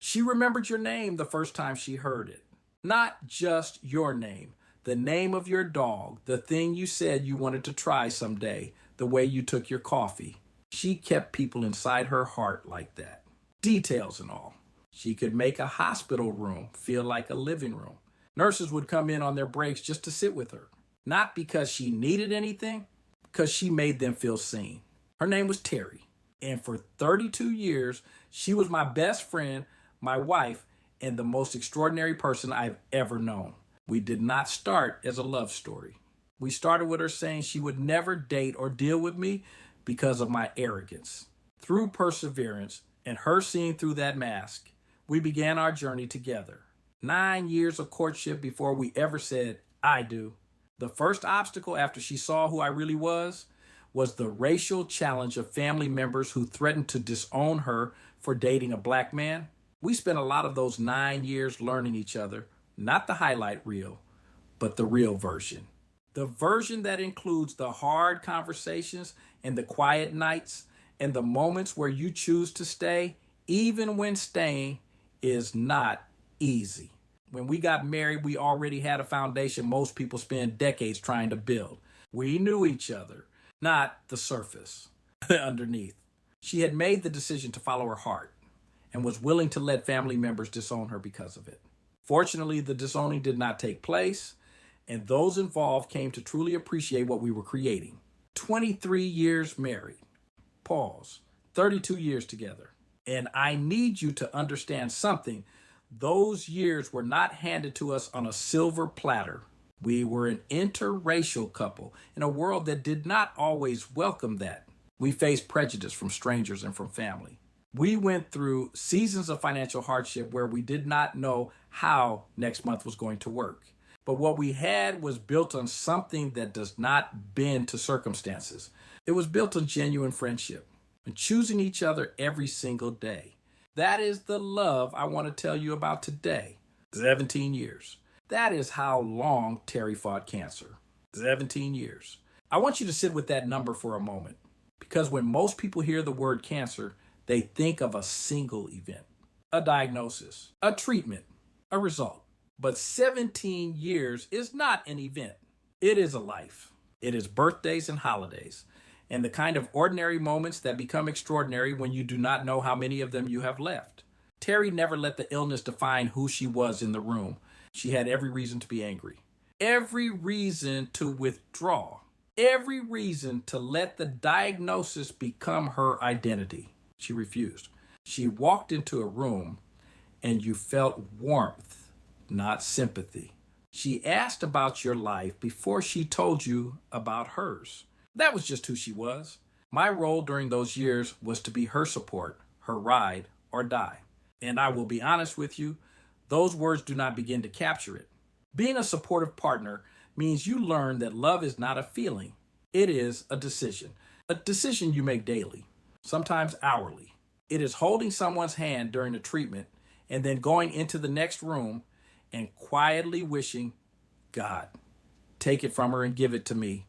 She remembered your name the first time she heard it. Not just your name, the name of your dog, the thing you said you wanted to try someday, the way you took your coffee. She kept people inside her heart like that. Details and all. She could make a hospital room feel like a living room. Nurses would come in on their breaks just to sit with her. Not because she needed anything, because she made them feel seen. Her name was Terri. And for 32 years, she was my best friend, my wife, and the most extraordinary person I've ever known. We did not start as a love story. We started with her saying she would never date or deal with me because of my arrogance. Through perseverance and her seeing through that mask, we began our journey together. 9 years of courtship before we ever said, I do. The first obstacle after she saw who I really was the racial challenge of family members who threatened to disown her for dating a black man. We spent a lot of those 9 years learning each other, not the highlight reel, but the real version. The version that includes the hard conversations and the quiet nights and the moments where you choose to stay, even when staying is not easy. When we got married, we already had a foundation most people spend decades trying to build. We knew each other, not the surface underneath. She had made the decision to follow her heart and was willing to let family members disown her because of it. Fortunately, the disowning did not take place, and those involved came to truly appreciate what we were creating. 23 years married. Pause. 32 years together. And I need you to understand something. Those years were not handed to us on a silver platter. We were an interracial couple in a world that did not always welcome that. We faced prejudice from strangers and from family. We went through seasons of financial hardship where we did not know how next month was going to work. But what we had was built on something that does not bend to circumstances. It was built on genuine friendship and choosing each other every single day. That is the love I want to tell you about today. 17 years. That is how long Terri fought cancer. 17 years. I want you to sit with that number for a moment, because when most people hear the word cancer, they think of a single event, a diagnosis, a treatment, a result. But 17 years is not an event. It is a life. It is birthdays and holidays, and the kind of ordinary moments that become extraordinary when you do not know how many of them you have left. Terri never let the illness define who she was in the room. She had every reason to be angry, every reason to withdraw, every reason to let the diagnosis become her identity. She refused. She walked into a room and you felt warmth, not sympathy. She asked about your life before she told you about hers. That was just who she was. My role during those years was to be her support, her ride or die. And I will be honest with you, those words do not begin to capture it. Being a supportive partner means you learn that love is not a feeling. It is a decision you make daily, sometimes hourly. It is holding someone's hand during the treatment and then going into the next room and quietly wishing, God, take it from her and give it to me,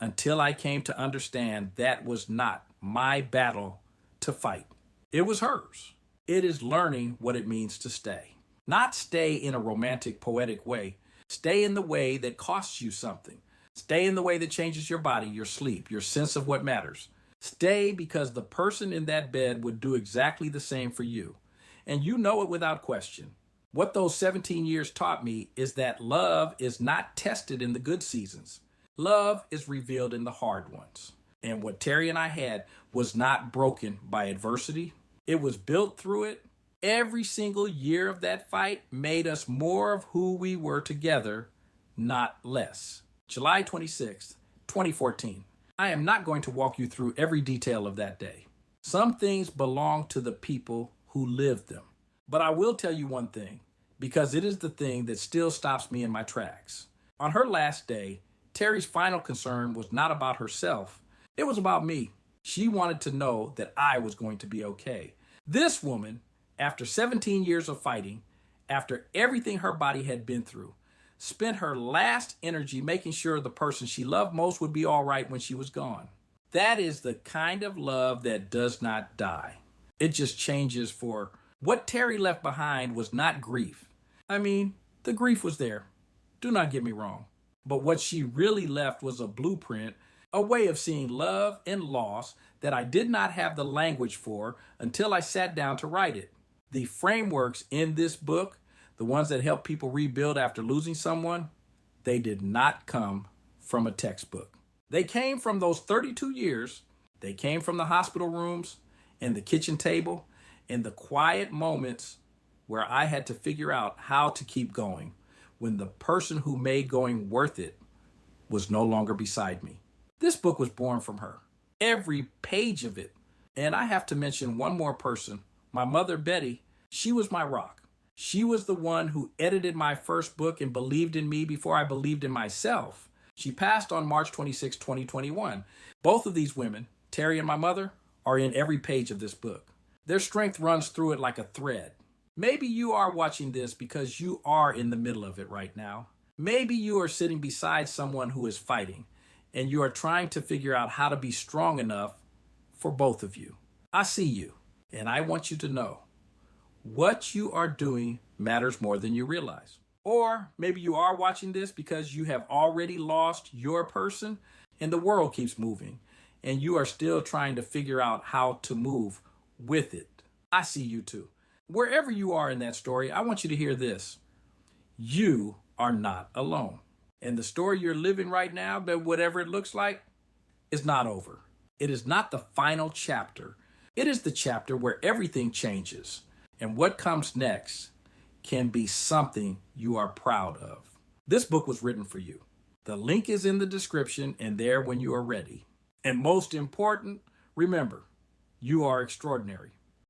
until I came to understand that was not my battle to fight. It was hers. It is learning what it means to stay. Not stay in a romantic, poetic way. Stay in the way that costs you something. Stay in the way that changes your body, your sleep, your sense of what matters. Stay because the person in that bed would do exactly the same for you. And you know it without question. What those 17 years taught me is that love is not tested in the good seasons. Love is revealed in the hard ones. And what Terri and I had was not broken by adversity. It was built through it. Every single year of that fight made us more of who we were together, not less. July 26th, 2014. I am not going to walk you through every detail of that day. Some things belong to the people who lived them. But I will tell you one thing, because it is the thing that still stops me in my tracks. On her last day, Terri's final concern was not about herself. It was about me. She wanted to know that I was going to be okay. This woman, after 17 years of fighting, after everything her body had been through, spent her last energy making sure the person she loved most would be all right when she was gone. That is the kind of love that does not die. It just changes for What Terri left behind was not grief. I mean, the grief was there. Do not get me wrong. But what she really left was a blueprint, a way of seeing love and loss that I did not have the language for until I sat down to write it. The frameworks in this book, the ones that help people rebuild after losing someone, they did not come from a textbook. They came from those 32 years. They came from the hospital rooms and the kitchen table and the quiet moments where I had to figure out how to keep going when the person who made going worth it was no longer beside me. This book was born from her. Every page of it. And I have to mention one more person. My mother, Betty, she was my rock. She was the one who edited my first book and believed in me before I believed in myself. She passed on March 26, 2021. Both of these women, Terri and my mother, are in every page of this book. Their strength runs through it like a thread. Maybe you are watching this because you are in the middle of it right now. Maybe you are sitting beside someone who is fighting, and you are trying to figure out how to be strong enough for both of you. I see you, and I want you to know what you are doing matters more than you realize. Or maybe you are watching this because you have already lost your person and the world keeps moving, and you are still trying to figure out how to move with it. I see you too. Wherever you are in that story, I want you to hear this. You are not alone. And the story you're living right now, that whatever it looks like, is not over. It is not the final chapter. It is the chapter where everything changes. And what comes next can be something you are proud of. This book was written for you. The link is in the description and there when you are ready. And most important, remember, you are extraordinary.